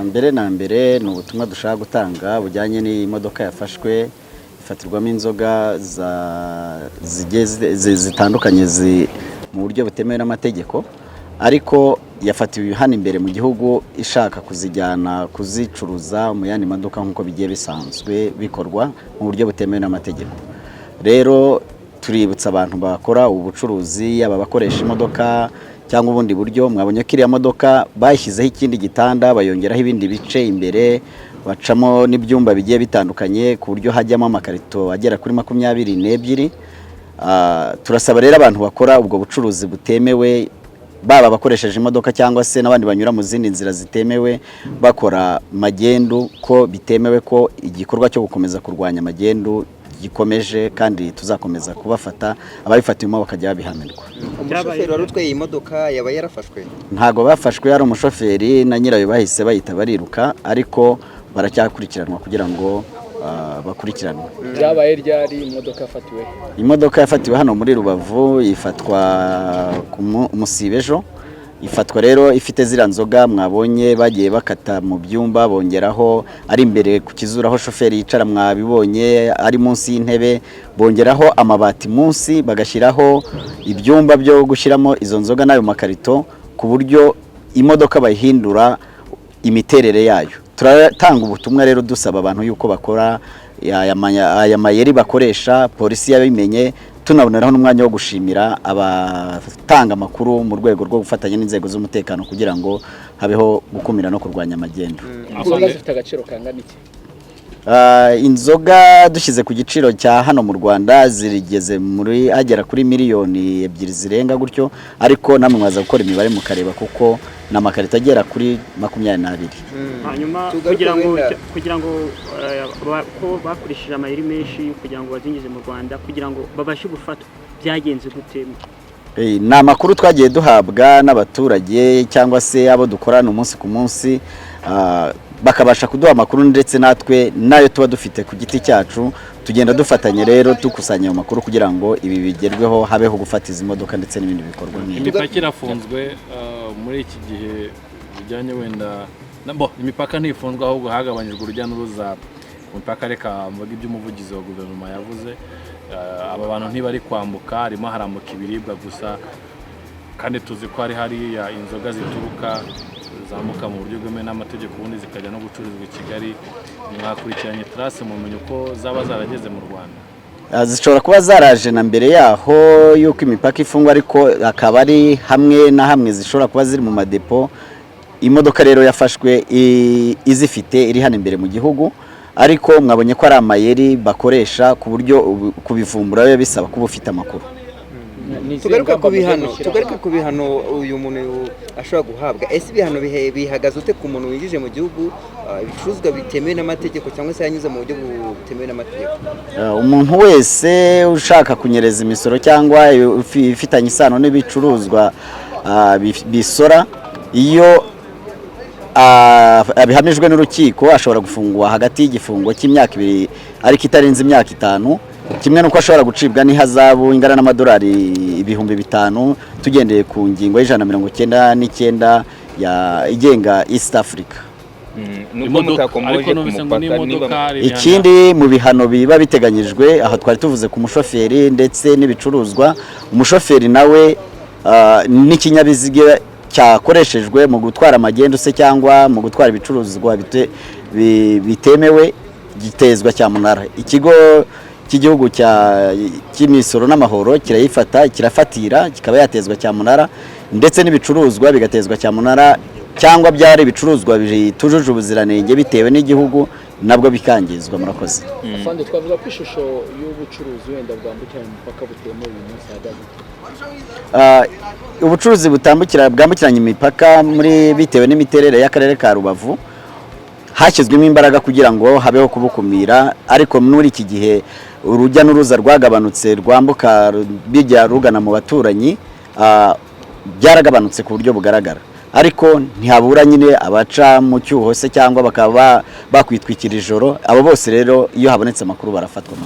mbere na mbere ni ubutumwa dushaka gutanga bujyanye n'imodoka yafashwe ifatirwamo inzoga zitandukanye mu buryo butemewe n'amategeko, ariko yafatiwe hano imbere mu gihugu ishaka kuzijyana kuzicuruza mu yandi maduka nk'uko bigiye bisanzwe bikorwa mu buryo butemewe n'amategeko. Rero tuributsa abantu bakora ubucuruzi, yaba bakoresha imodoka cyangwa ubundi buryo, mwabonye ko iriya modoka bashyizeho ikindi gitanda bayongeraho ibindi bice imbere, bacamo n'ibyumba bigiye bitandukanye ku buryo hajyamo amakarito agera kuri 22. Turasaba rero abantu bakora ubwo bucuruzi butemewe, baba bakoresheje imodoka cyangwa se n'abandi banyura mu zindi nzira zitemewe bakora magendu, ko bitemewe, ko igikorwa cyo gukomeza kurwanya magendu gikomeje kandi tuzakomeza kubafata, ababifatiwemo bakajya babihanirwa. Umushoferi wari utwaye iyi modoka yaba yarafashwe? Ntago bafashwe, ari umushoferi na nyirayo bahise bahita bariruka, ariko baracyakurikiranwa kugira ngo bakurikiranwe. Byabaye ryari imodoka yafatiwe? Imodoka yafatiwe hano muri Rubavu, ifatwa ku Musibejo. Ifatwa rero ifite zira nzoga mwabonye bagiye bakata mu byumba, bongeraho ari imbere ku kizura aho shoferi yicara mwabibonye, ari munsi y'intebe bongeraho amabati munsi, bagashyiraho ibyumba byo gushyiramo izo nzoga n'ayo makarito, ku buryo imodoka bayihindura imiterere yayo. Turatanga ubutumwa rero dusaba abantu yuko bakora aya mayeri bakoresha, polisi yabimenye, tunaboneraho n'umwanya wo gushimira abatanga amakuru mu rwego rwo gufatanya n'inzego z'umutekano kugira ngo habeho gukumira no kurwanya magendu. Inzoga zifite agaciro kangana iki? Inzoga dushyize ku giciro cya hano mu Rwanda zirigeze muri agera kuri miliyoni 2 zirenga gutyo, ariko namwe mwaza gukora imibare mukareba kuko n'amakarita agera kuri 22. Hanyuma kugira ngo ko bakurishije amayeri menshi kugira ngo bazingize mu Rwanda kugira ngo babashe gufatwa, byagenze gute? Ni amakuru twagiye duhabwa n'abaturage cyangwa se abo dukorana umunsi ku munsi, bakabasha kuduha amakuru, ndetse natwe nayo tuba dufite ku giti cyacu tugenda dufatanya rero dukusanya ayo makuru kugira ngo ibi bigerweho, habeho gufata izi modoka ndetse n'ibindi bikorwa nk'ibi. Imipaka irafunzwe muri iki gihe bijyanye wenda imipaka ntifunzwe, ahubwo hagabanyijwe urujya n'uruza mu mipaka. Reka mvuga iby'umuvugizi wa guverinoma yavuze, aba bantu ntibari kwambuka, harimo harambuka ibiribwa gusa, kandi tuzi ko hariya inzoga zituruka zamuka mu buryo bwemewe n'amategeko ubundi zikajya no gucururizwa i Kigali. Mwakurikiranye trace mumenye uko zaba zarageze mu Rwanda? Zishobora kuba zaraje na mbere yaho yuko imipaka ifungwa, ariko akaba ari hamwe na hamwe zishobora kuba ziri mu madepo. Imodoka rero yafashwe izifite iri hano imbere mu gihugu, ariko mwabonye ko ari amayeri bakoresha ku buryo kubivumbura biba bisaba kuba ufite amakuru. Tugaruka ku bihano uyu muntu ashobora guhabwa. Ese ibihano bihagaze ute ku muntu winjije mu gihugu ibicuruzwa bitemewe n'amategeko cyangwa se yanyuze mu buryo butemewe n'amategeko? Umuntu wese ushaka kunyereza imisoro cyangwa ifitanye isano n'ibicuruzwa bisora, iyo abihamijwe n'urukiko ashobora gufungwa hagati y'igifungo cy'imyaka 2 ariko itarenze imyaka 5, kimwe nuko ashobora gucibwa n'ihazabu ingana n'amadolari 5,000 tugendeye ku ngingo y'199 igenga East Africa. Ikindi mu bihano biba biteganyijwe aho twari tuvuze ku mushoferi ndetse n'ibicuruzwa, umushoferi nawe n'ikinyabiziga cyakoreshejwe mu gutwara amagendu se cyangwa mu gutwara ibicuruzwa bitemewe gitezwa cyamunara. Ikigo cy'igihugu cy'imisoro n'amahoro kirayifata, kirafatira, kikaba yatezwa cyamunara, ndetse n'ibicuruzwa bigatezwa cyamunara, cyangwa byari ibicuruzwa bitujuje ubuziranenge bitewe n'igihugu nabwo bikangizwa. Murakoze. Afande, twavuga ko ishusho y'ubucuruzi wenda bwambukiranya imipaka butemewe uyu munsi hagaze? Ubucuruzi bwambukiranya imipaka muri bitewe n'imiterere y'akarere ka Rubavu hashyizwemo imbaraga kugira ngo habeho kubukumira, ariko muri iki gihe urujya n'uruza rwagabanutse rwambuka bijya rugana mu baturanyi, byaragabanutse ku buryo bugaragara, ariko ntihabura nyine abaca mu cyuho se cyangwa bakaba bakwitwikira ijoro. Abo bose rero iyo habonetse amakuru barafatwa.